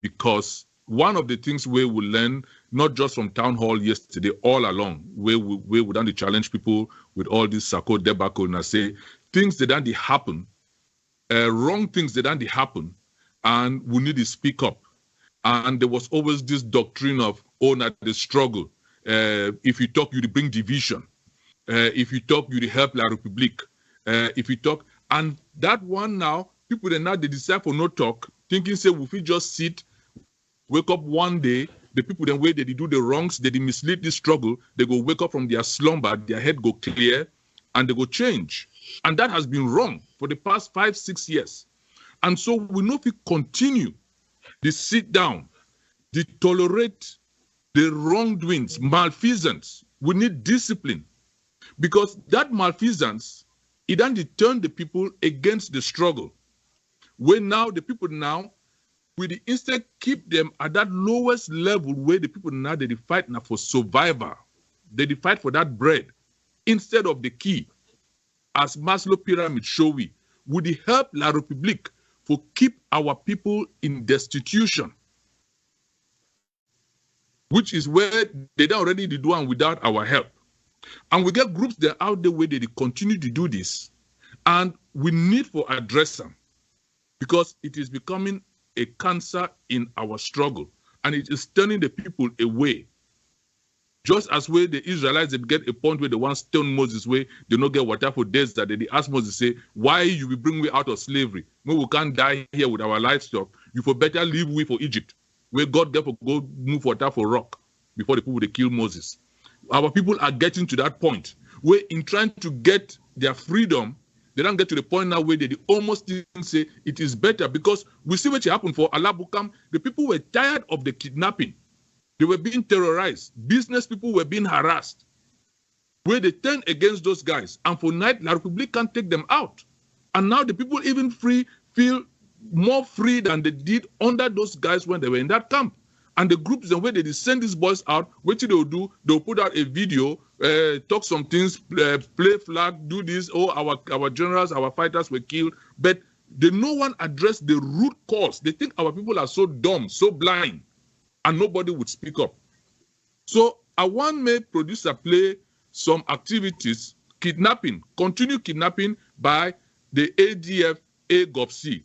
because one of the things we will learn, not just from town hall yesterday, all along, where we would only challenge people with all this Sako debacle and I say things that don't happen, wrong things that don't happen, and we need to speak up. And there was always this doctrine of, oh, not the struggle. If you talk, you bring division. If you talk, you help La République. If you talk, and that one now, people they decide for no talk, thinking say if we just sit, wake up one day, the people then way they do the wrongs, they mislead this struggle, they go wake up from their slumber, their head go clear, and they go change. And that has been wrong for the past 5-6 years. And so we know if we continue to sit down, to tolerate the wrongdoings, malfeasance, we need discipline. Because that malfeasance, it then turn the people against the struggle. Where now the people now, we instead keep them at that lowest level where the people now they fight now for survival. They fight for that bread instead of the key. As Maslow pyramid show we, would it help La République for keep our people in destitution, which is where they don't already do one without our help. And we get groups that are out there where they continue to do this, and we need to address them because it is becoming a cancer in our struggle, and it is turning the people away. Just as where the Israelites they get a point where they want stone Moses way, they don't get water for days that they ask Moses say, why you will bring me out of slavery? We can't die here with our livestock. You for better leave we for Egypt, where God therefore go move water for rock before the people they kill Moses. Our people are getting to that point where in trying to get their freedom, they don't get to the point now where they almost say it is better because we see what happened for Alabukam. The people were tired of the kidnapping. They were being terrorized. Business people were being harassed. Where they turned against those guys. And for night, La République can't take them out. And now the people even feel more free than they did under those guys when they were in that camp. And the groups, the way they send these boys out, what they'll do, they'll put out a video, talk some things, play flag, do this. Oh, our generals, our fighters were killed. But no one addressed the root cause. They think our people are so dumb, so blind, and nobody would speak up. So I want my producer play some activities, kidnapping, continue kidnapping by the ADF Agovc.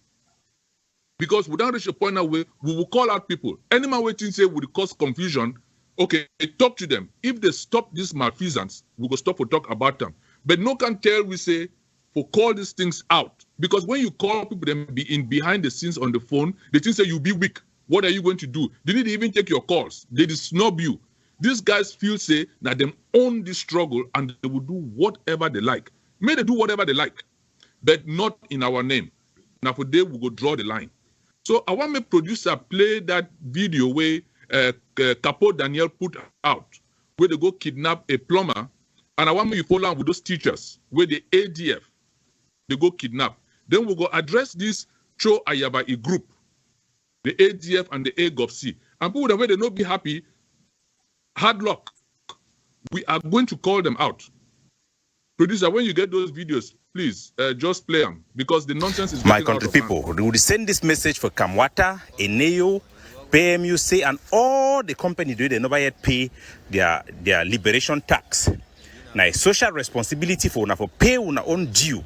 Because we don't reach a point now where we will call out people. Any man waiting say would cause confusion, okay, talk to them. If they stop this malfeasance, we will stop to talk about them. But no can tell we say for call these things out. Because when you call people them be in behind the scenes on the phone, they think say you be weak. What are you going to do? They didn't even take your calls. They did snub you. These guys feel say that they own this struggle and they will do whatever they like. May they do whatever they like, but not in our name. Now for them, we will draw the line. So I want my producer play that video where Capo Daniel put out, where they go kidnap a plumber, and I want me to follow on with those teachers, where the ADF, they go kidnap. Then we'll go address this Cho Ayabai group, the ADF and the Agovc. And people that way they not be happy, hard luck. We are going to call them out. Producer, when you get those videos, please just play them because the nonsense is my country people. We will send this message for Kamwata, Eneo, PMUC, and all the companies they never yet pay their liberation tax. Now, social responsibility for pay our own due.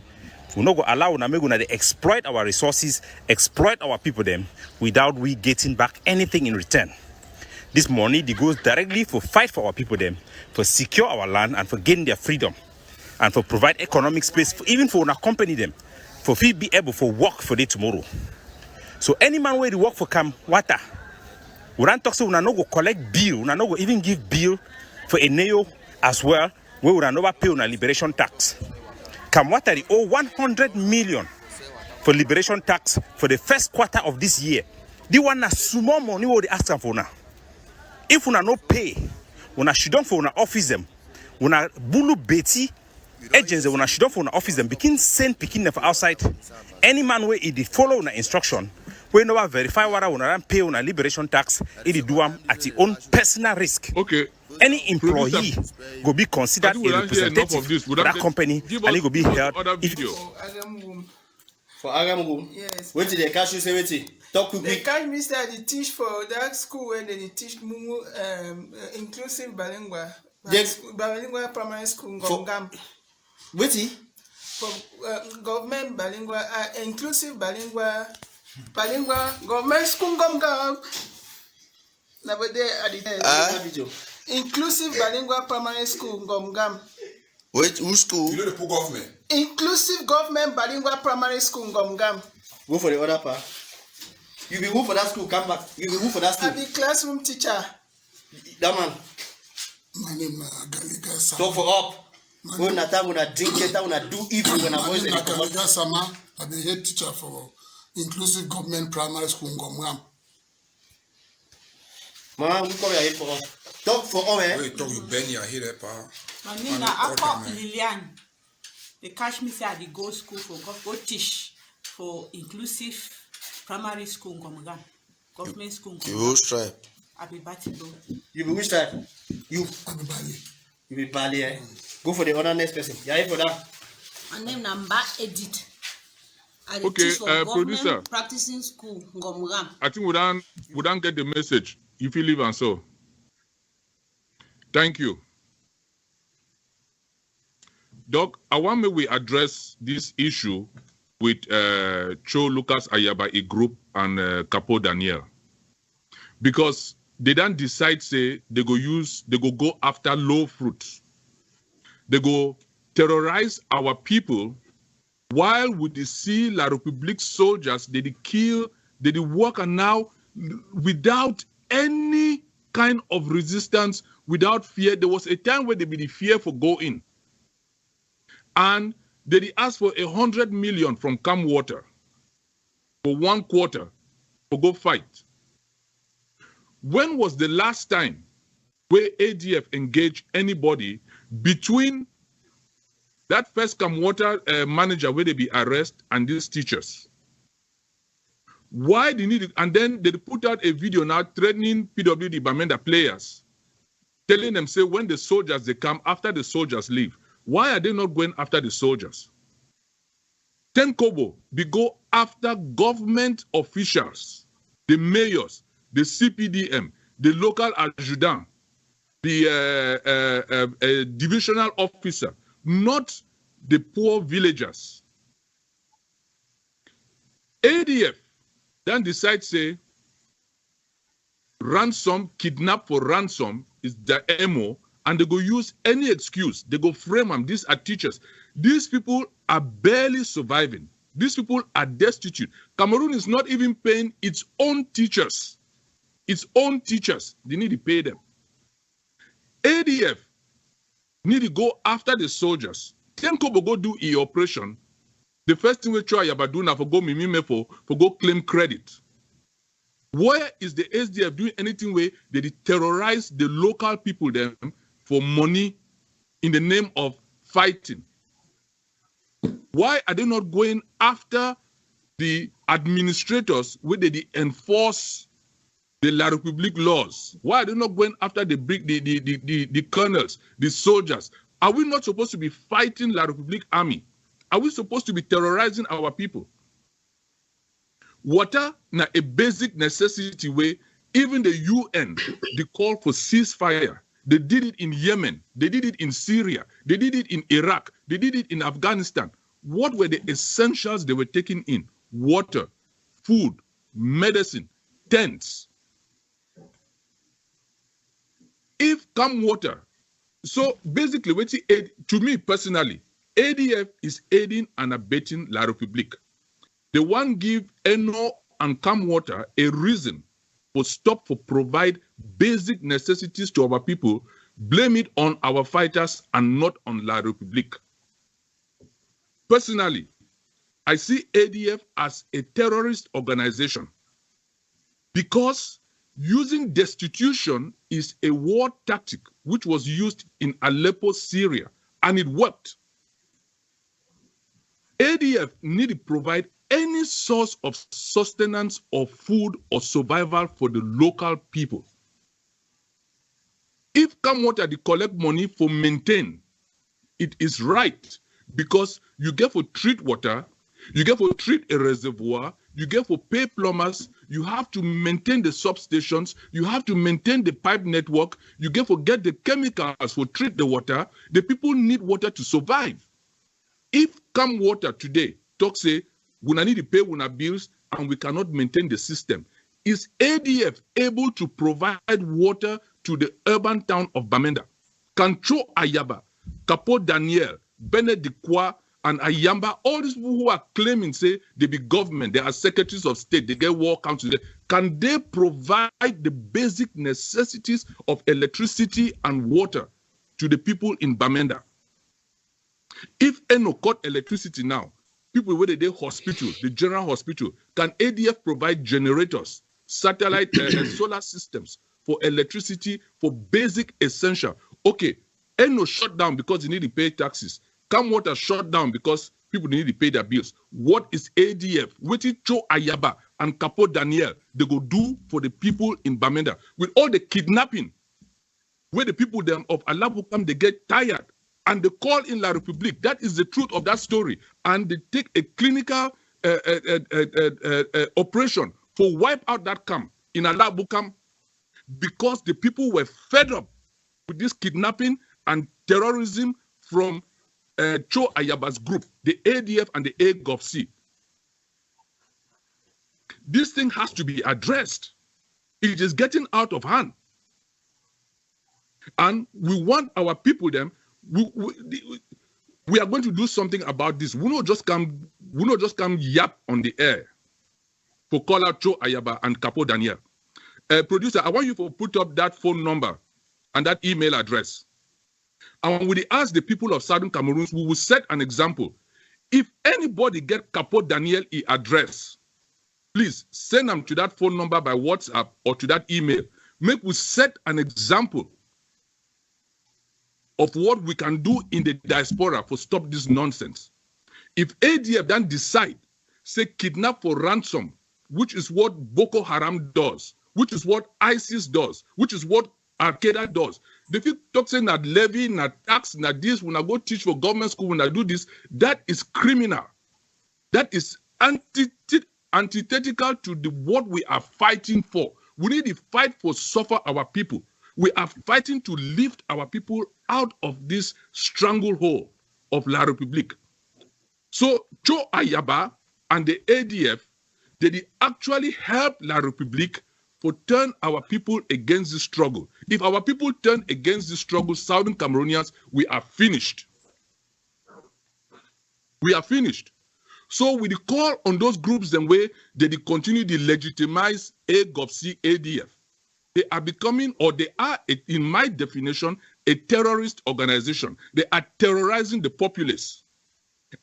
We not go allow to exploit our resources, exploit our people them without we getting back anything in return. This money they goes directly for fight for our people them, for secure our land and for gain their freedom. And for provide economic space, even for accompany them, for be able for work for day tomorrow. So any man where they work for Kamwata, we don't talk so we no go collect bill, we no go even give bill for Eneo as well, where we never pay on a liberation tax. Kamwata they owe 100 million for liberation tax for the first quarter of this year. They want a small money what they ask them for now. If we no pay, we should don't for office them, we bulu beti. Agents when I should off on office and begin send picking for outside. Any man where it follow on instruction, we no verify what I want pay on a liberation tax, it do at your own personal risk. Okay. Any employee go be considered a representative for that company and it go be held. For Agamugum, yes. What did they catch you say? Talk quick. They catch me say they teach for that school where they teach inclusive bilingual. Bilingual primary school Ngomgam. Wait. For government bilingual, inclusive bilingual government school Ngomgam. Inclusive bilingual primary school Ngomgam. Wait, which school? You know the poor government. Inclusive government bilingual primary school Ngomgam. Go for the other part. You be who for that school? Come back. You be who for that school? I be classroom teacher. That man. My name is Agoc Adf. Talk for up. When I drink it, when I do evil, when I voice it. Agoc Adf. I be head teacher for inclusive government primary school Ngomgam. Man, we come here for us. Talk for all, eh? Wait, talk you bend your head up, My name is Agoc Lilian. They catch me say I go school for go teach for inclusive primary school Ngomgam. Government school Ngomgam. You which tribe? I be Batibo. You be which tribe? You. I be Bali. You be Bali, eh? Go for the other next person. You are here for that. My name is Agoc Adf. I Okay, teach for producer. government practicing school Ngomgam. I think we don't get the message. If you leave and so. Thank you. Doc, I want me we address this issue with Cho Lucas Ayaba, a group, and Capo Daniel. Because they don't decide, say, they go after low fruits. They go terrorize our people while we see La République soldiers, they kill, they work, and now without any kind of resistance, without fear. There was a time where they be the fear for going. And they asked for 100 million from Camwater for 1 quarter to go fight. When was the last time where ADF engaged anybody between that first Camwater manager where they be arrested and these teachers? Why they need it? And then they put out a video now threatening PWD Bamenda players, telling them, say, when the soldiers, they come after the soldiers leave. Why are they not going after the soldiers? 10 Kobo, they go after government officials, the mayors, the CPDM, the local adjutant, the divisional officer, not the poor villagers. ADF then decides, say, ransom, kidnap for ransom is the MO, and they go use any excuse. They go frame them. These are teachers. These people are barely surviving. These people are destitute. Cameroon is not even paying its own teachers. Its own teachers. They need to pay them. ADF need to go after the soldiers. Tenko go do e operation. The first thing we try about doing for go mimime for go claim credit. Where is the SDF doing anything where they terrorize the local people them for money in the name of fighting? Why are they not going after the administrators where they enforce the La République laws? Why are they not going after the colonels, the soldiers? Are we not supposed to be fighting La République army? Are we supposed to be terrorizing our people? Water na a basic necessity where even the UN, they call for ceasefire. They did it in Yemen. They did it in Syria. They did it in Iraq. They did it in Afghanistan. What were the essentials they were taking in? Water, food, medicine, tents. If come water, so basically, to me personally, ADF is aiding and abetting La République. They want give Eno and Camwater a reason for stop for provide basic necessities to our people, blame it on our fighters and not on La République. Personally, I see ADF as a terrorist organization because using destitution is a war tactic which was used in Aleppo, Syria, and it worked. ADF need to provide any source of sustenance or food or survival for the local people. If Camwater they collect money for maintain, it is right because you get for treat water, you get for treat a reservoir, you get for pay plumbers, you have to maintain the substations, you have to maintain the pipe network, you get for get the chemicals for treat the water. The people need water to survive. If come water today, talk say, we need to pay our bills and we cannot maintain the system. Is ADF able to provide water to the urban town of Bamenda? Can Cho Ayaba, Capo Daniel, Benedictwa, and Ayamba, all these people who are claiming, say, they be government, they are secretaries of state, they get war council, can they provide the basic necessities of electricity and water to the people in Bamenda? If Eno cut electricity now, people where they hospital, the general hospital, can ADF provide generators, satellite solar systems for electricity, for basic essential? Okay, Eno shut down because they need to pay taxes. Come water shut down because people need to pay their bills. What is ADF, what is Cho Ayaba and Capo Daniel, they go do for the people in Bamenda? With all the kidnapping, where the people them of Alabukam, they get tired and they call in La Republique. That is the truth of that story. And they take a clinical operation for wipe out that camp in Alabukam because the people were fed up with this kidnapping and terrorism from Cho Ayaba's group, the ADF and the Agovc. This thing has to be addressed. It is getting out of hand. And we want our people them, we are going to do something about this. We not just come yap on the air for call out Cho Ayaba and Capo Daniel. Producer, I want you to put up that phone number and that email address. And when we ask the people of Southern Cameroons, we will set an example. If anybody get Capo Daniel address, please send them to that phone number by WhatsApp or to that email. Make we set an example of what we can do in the diaspora for stop this nonsense. If ADF then decide, say kidnap for ransom, which is what Boko Haram does, which is what ISIS does, which is what Al-Qaeda does. If you talk saying that levy, not tax, not this, when I go teach for government school, when I do this, that is criminal. That is antithetical to what we are fighting for. We need to fight for suffer our people. We are fighting to lift our people out of this stranglehold of La Republique. So Cho Ayaba and the ADF, they actually help La Republique for turn our people against the struggle. If our people turn against the struggle, Southern Cameroonians, we are finished. We are finished. So we call on those groups the way they continue to legitimize Agovc ADF. They are becoming, or they are, in my definition, a terrorist organization. They are terrorizing the populace.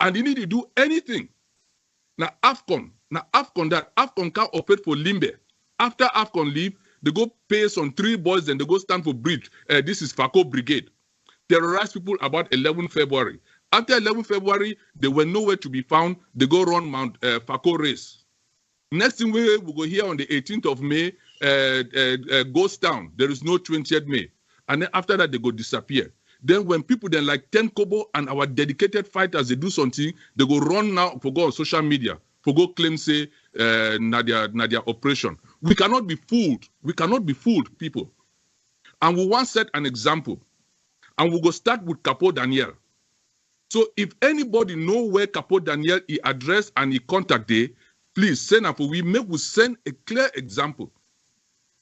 And they need to do anything. Now AFCON can't operate for Limbe. After AFCON leave, they go pay some 3 boys, then they go stand for bridge. This is FACO Brigade. Terrorize people about 11 February. After 11 February, they were nowhere to be found. They go run Mount FACO race. Next thing we go here on the 18th of May, Ghost Town. There is no 20th May. And then after that, they go disappear. Then when people then like 10 Kobo and our dedicated fighters, they do something, they go run now for go on social media, for go claim, say, Nadia operation. We cannot be fooled. We cannot be fooled, people. And we want to set an example. And we'll go start with Capo Daniel. So if anybody know where Capo Daniel he address and he contact day, please send up. We send a clear example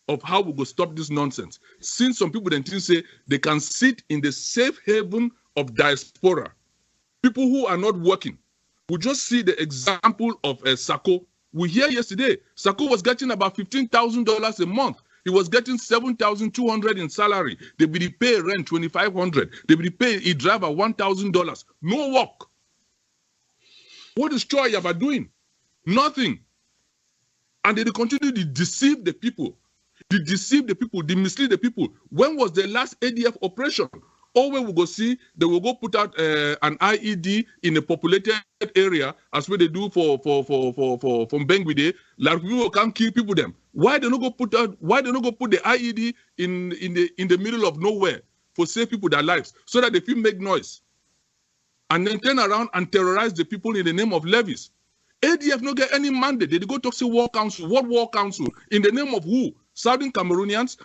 of how we go stop this nonsense. Since some people then say they can sit in the safe haven of diaspora, people who are not working. We just see the example of Sako. We hear yesterday, Sako was getting about $15,000 a month. He was getting $7,200 in salary. They will pay rent $2,500. They will pay a driver $1,000. No work. What is Cho Ayaba doing? Nothing. And they continue to deceive the people. They deceive the people. They mislead the people. When was the last ADF operation? Always we go see, they will go put out an IED in a populated area, as what they do from Benguide. Like people can't kill people them. Why they not go put out? Why they not go put the IED in the middle of nowhere for save people their lives, so that they feel make noise, and then turn around and terrorize the people in the name of levies? ADF no get any mandate. They go talk to War Council. What War Council? In the name of who? Southern Cameroonians.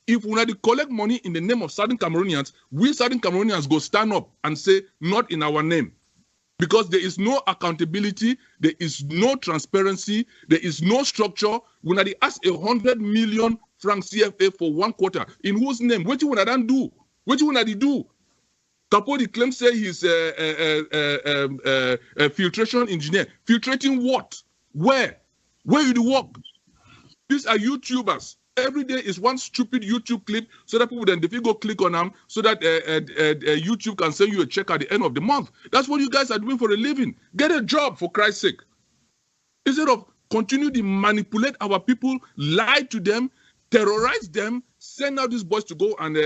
If we want to collect money in the name of Southern Cameroonians, we Southern Cameroonians go stand up and say, not in our name. Because there is no accountability, there is no transparency, there is no structure. When they ask 100 million franc CFA for 1 quarter, in whose name? What you want to do? What you want to do? Capodi claims say he's a filtration engineer. Filtrating what? Where? Where you do work? These are YouTubers. Every day is one stupid YouTube clip so that people then if you go click on them so that YouTube can send you a check at the end of the month. That's what you guys are doing for a living. Get a job, for Christ's sake. Instead of continue to manipulate our people, lie to them, terrorize them, send out these boys to go and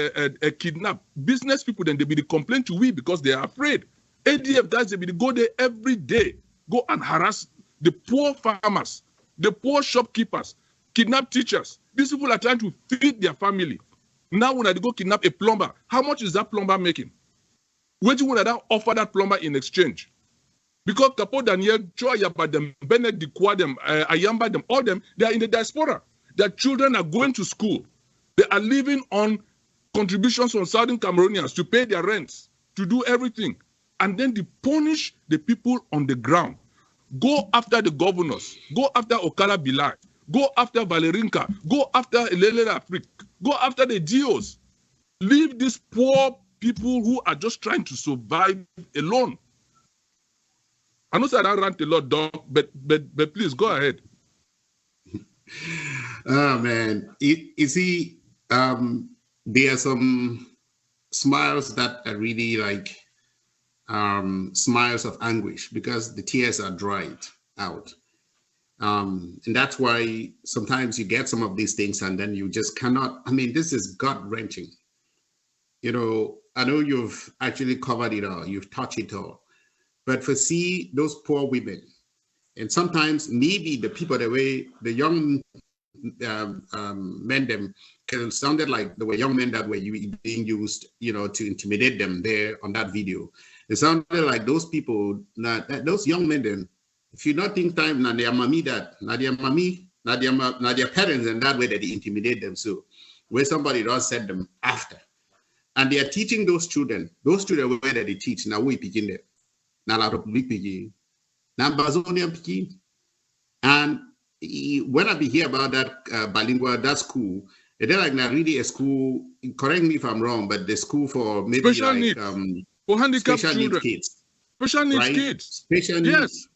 kidnap business people, then they be the complaint to we because they are afraid. ADF guys, they be go there every day, go and harass the poor farmers, the poor shopkeepers, kidnap teachers. These people are trying to feed their family. Now when they go kidnap a plumber, how much is that plumber making? What do you want to offer that plumber in exchange? Because Capo Daniel, Choyapa, them, Bennett, Dikwa, them, Ayamba, them, all them, they are in the diaspora. Their children are going to school. They are living on contributions from Southern Cameroonians to pay their rents, to do everything. And then they punish the people on the ground. Go after the governors. Go after Okala Bilai. Go after Valerinka. Go after Elele Afrik. Go after the GOs. Leave these poor people who are just trying to survive alone. I know I don't rant a lot, Doc, but please go ahead. Oh man, you see, there are some smiles that are really like smiles of anguish because the tears are dried out. And that's why sometimes you get some of these things and then you just cannot, I mean, this is gut-wrenching. You know, I know you've actually covered it all, you've touched it all, but for see those poor women, and sometimes maybe the people, the way the young men, them sounded like they were young men that were being used, you know, to intimidate them there on that video. It sounded like those people, those young men, then, if you not think time, na their mommy that, na their mommy, na their parents, and that way that they intimidate them. So, where somebody does set them after, and they are teaching those children where that they teach. Now we begin there, na la Republic begin, na Bazonian begin, and when I be hear about that bilingual, that school, they're like not really a school. Correct me if I'm wrong, but the school for maybe special like needs. For handicapped children, kids, special needs right? kids, special yes. Needs.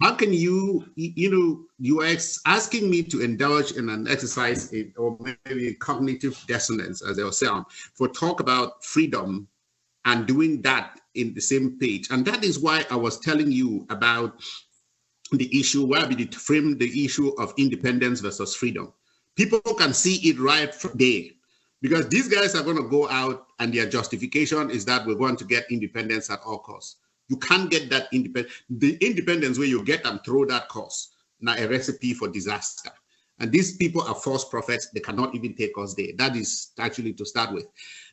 How can you know, you are asking me to indulge in an exercise or maybe cognitive dissonance, as they'll sound, for talk about freedom and doing that in the same page. And that is why I was telling you about the issue where we did frame the issue of independence versus freedom. People can see it right from there because these guys are going to go out and their justification is that we're going to get independence at all costs. You can't get that the independence where you get and throw that cost. Now a recipe for disaster. And these people are false prophets. They cannot even take us there. That is actually to start with.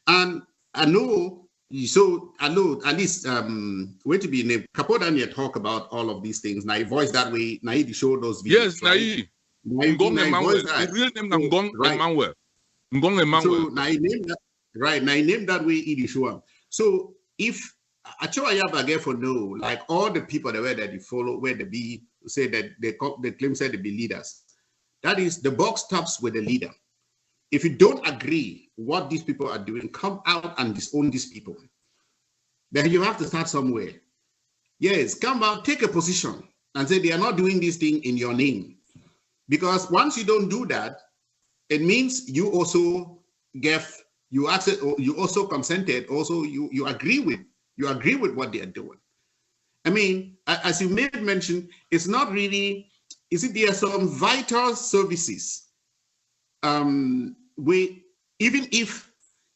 And I know, so I know at least where to be named. Capo Daniel talk about all of these things. Now he voice that way. Now he show those videos. Yes, right? Ngong Emmanuel. The real name Ngong Emmanuel. Ngong Emmanuel. So now he named that right. Now he named that way he show him. So if for no, like all the people that you follow, where they be say that they claim say they be leaders. That is, the box stops with the leader. If you don't agree what these people are doing, come out and disown these people. Then you have to start somewhere. Yes, come out, take a position and say they are not doing this thing in your name. Because once you don't do that, it means you also you also consented, also you agree with what they are doing. I mean, as you made mention, it's not really, there are some vital services where even if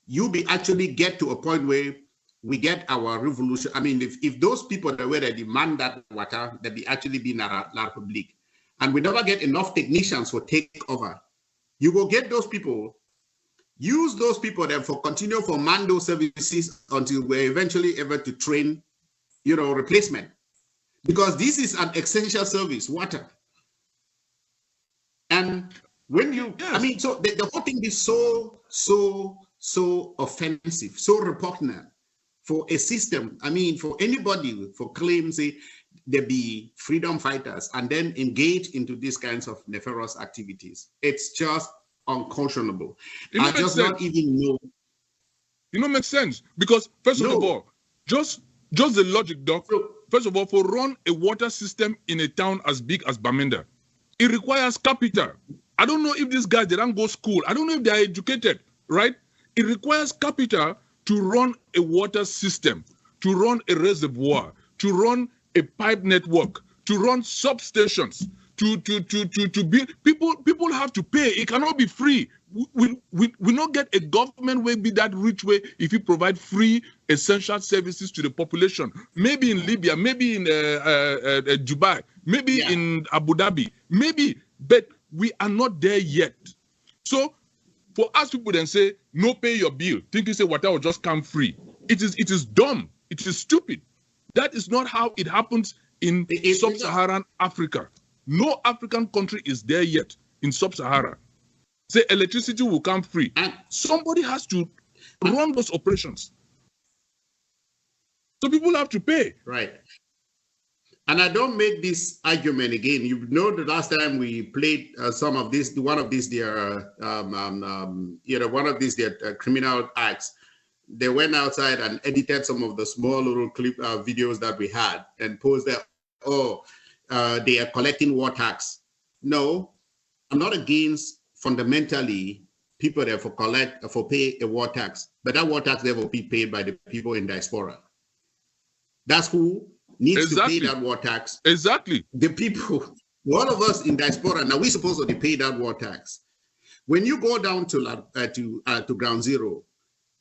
you be actually get to a point where we get our revolution, I mean, if those people that were that demand that water, that be actually be in La Republic, and we never get enough technicians for take over, you will get those people, use those people then for continue for Mando services until we're eventually able to train, replacement. because this is an essential service, water. And when you, I mean, so the whole thing is so offensive, so repugnant for a system. I mean, for anybody for claims there be freedom fighters and then engage into these kinds of nefarious activities. It's just unconscionable. I just not even know. Makes sense, because first of all, just the logic, Doc. First of all, for run a water system in a town as big as Bamenda, it requires capital. I don't know if these guys, they don't go school. I don't know if they are educated, right? It requires capital to run a water system, to run a reservoir, to run a pipe network, to run substations, to build. People have to pay. It cannot be free. We not get a government way be that rich way if you provide free essential services to the population. Maybe in Libya, maybe in Dubai, maybe in Abu Dhabi, maybe, but we are not there yet. So for us people then say, no pay your bill, think you say water will just come free. It is dumb. It is stupid. That is not how it happens in sub-Saharan Africa. No African country is there yet in sub-Sahara. Say electricity will come free. And somebody has to run those operations. So people have to pay. Right. And I don't make this argument again. You know, the last time we played some of this, one of these criminal acts, they went outside and edited some of the small little clip videos that we had and posted, they are collecting war tax. No, I'm not against fundamentally people that for pay a war tax, but that war tax never be paid by the people in diaspora. That's who needs to pay that war tax. Exactly. The people, all of us in diaspora, now we're supposed to pay that war tax. When you go down to ground zero,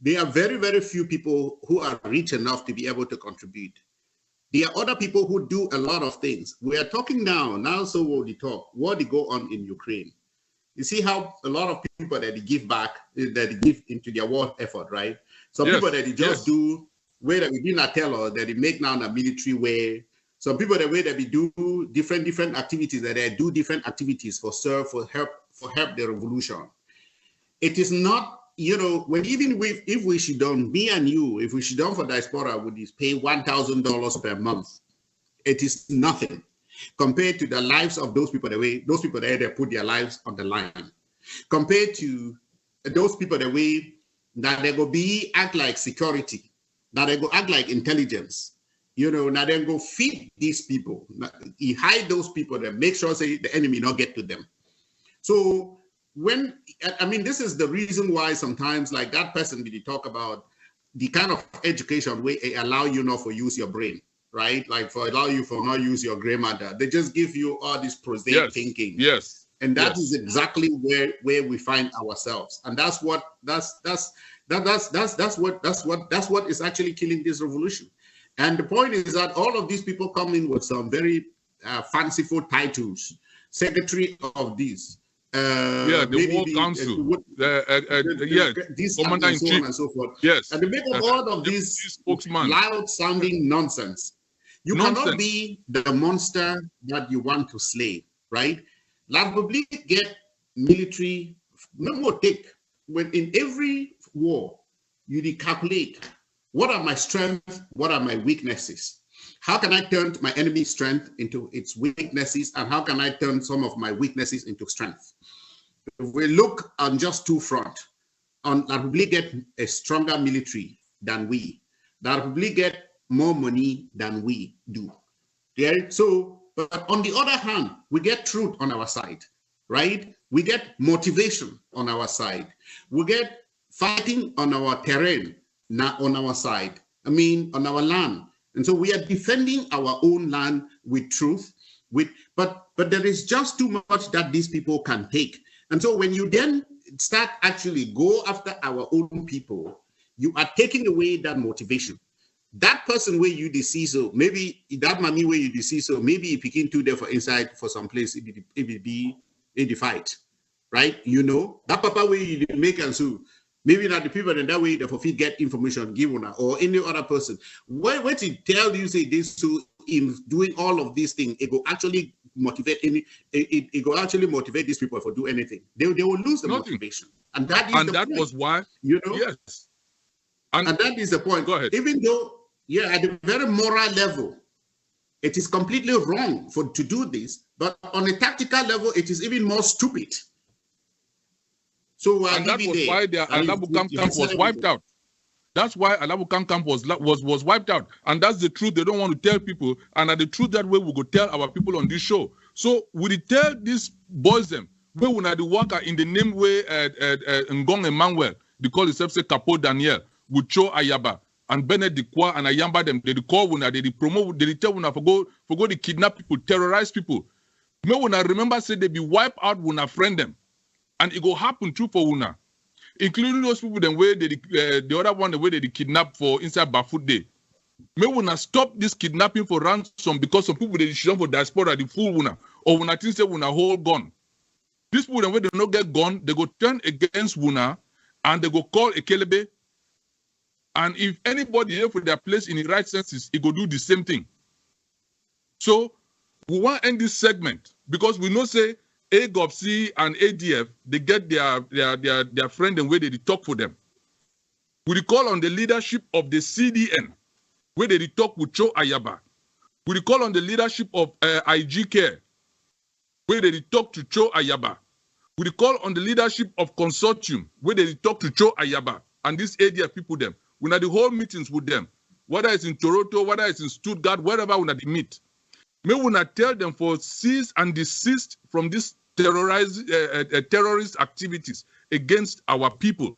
there are very, very few people who are rich enough to be able to contribute. There are other people who do a lot of things. We are talking now so what we talk, what they go on in Ukraine. You see how a lot of people that they give back, that they give into their war effort, right? Some people that they just do, where that we did not tell us that they make now in a military way. Some people that way that we do different activities, that they do different activities for help the revolution. It is not, when if we should done, me and you, if we should done for diaspora, would pay $1,000 per month. It is nothing compared to the lives of those people that they put their lives on the line. Compared to those people that they go act like security, that they go act like intelligence. Now then go feed these people. He hide those people that make sure the enemy not get to them. So this is the reason why sometimes like that person we talk about the kind of education where it allow you not for use your brain, right? Like for allow you for not use your grandmother. They just give you all this prosaic thinking. Yes. And that is exactly where we find ourselves. And that's what is actually killing this revolution. And the point is that all of these people come in with some very fanciful titles, secretary of this, the War Council, Commander in Chief, and so forth. Yes, and they make up all of this loud-sounding nonsense. You cannot be the monster that you want to slay, right? La Republique get military, no more take. When in every war, you calculate. What are my strengths? What are my weaknesses? How can I turn my enemy's strength into its weaknesses? And how can I turn some of my weaknesses into strength? If we look on just two fronts, La Republique get a stronger military than we. La Republique get more money than we do. Yeah? So, but on the other hand, we get truth on our side, right? We get motivation on our side. We get fighting on our terrain. Not on our side, on our land. And so we are defending our own land with truth, but there is just too much that these people can take. And so when you then start actually go after our own people, you are taking away that motivation. That person where you deceive, so maybe that mommy where you deceive, so maybe if you can do there for inside for some place, it will be in the fight, right? That papa where you make and so. Maybe not the people in that way that for get information given or any other person. What to tell you say this, so in doing all of these things, it will actually motivate it will actually motivate these people to do anything. They will lose the motivation. And that is the point. Was why, yes. And that is the point. Go ahead. Even though, at the very moral level, it is completely wrong to do this, but on a tactical level, it is even more stupid. So and that was why the Alabukam camp was wiped out. That's why Alabukam camp was wiped out. And that's the truth they don't want to tell people. And the truth that way we go tell our people on this show. So we tell these boys them, we will not work in the name way Ngong Emmanuel, they call themselves Capo Daniel, Wucho Ayaba, and Bennett Dikwa and Ayamba them, they call when they promote, they tell when for go to kidnap people, terrorize people. Me when I remember say they be wipe out when I friend them. And it go happen too for una. Including those people the way the other one the way they kidnap for inside Bafut Day. May we not stop this kidnapping for ransom because some people they shoot for diaspora the full una or when I think say una hold gun. These people the way they not get gun, they go turn against una and they go call a kelebe. And if anybody here for their place in the right senses, it go do the same thing. So we want to end this segment because we know say Agovc and ADF, they get their friend and where they talk for them. We call on the leadership of the CDN, where they talk with Cho Ayaba. We call on the leadership of IG Care, where they talk to Cho Ayaba. We call on the leadership of Consortium, where they talk to Cho Ayaba. And these ADF people them. We had the whole meetings with them, whether it's in Toronto, whether it's in Stuttgart, wherever we had the meet. May we not tell them for cease and desist from this terrorist activities against our people.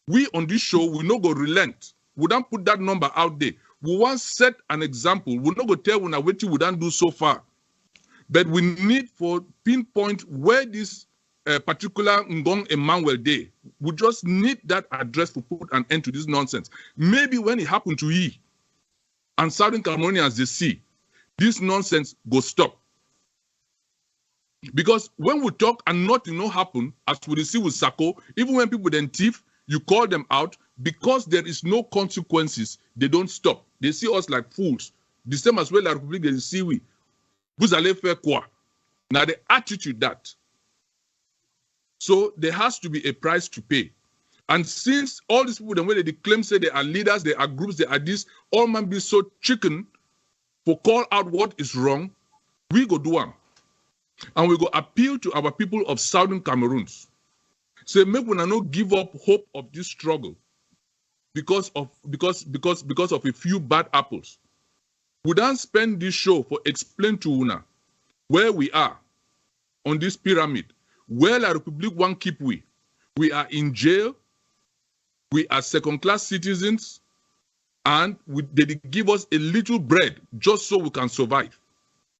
We on this show will not go relent. We don't put that number out there. We want set an example. We not go tell when we don't do so far. But we need for pinpoint where this particular Ngong Emmanuel Day. We just need that address to put an end to this nonsense. Maybe when it happened to ye and Southern Cameroonians they see, this nonsense go stop. Because when we talk and nothing no happen, as we see with Sako, even when people then thief, you call them out, because there is no consequences, they don't stop. They see us like fools. The same as well la Republic they see we. Vous allez faire quoi? Now the attitude that. So there has to be a price to pay. And since all these people, the way they claim say they are leaders, they are groups, they are this, all man be so chicken for call out what is wrong, we go do them. And we go appeal to our people of Southern Cameroons. Say, make we not give up hope of this struggle because of a few bad apples. We don't spend this show for explain to una where we are on this pyramid. Where la Republic won't keep we. We are in jail. We are second-class citizens, and they give us a little bread just so we can survive.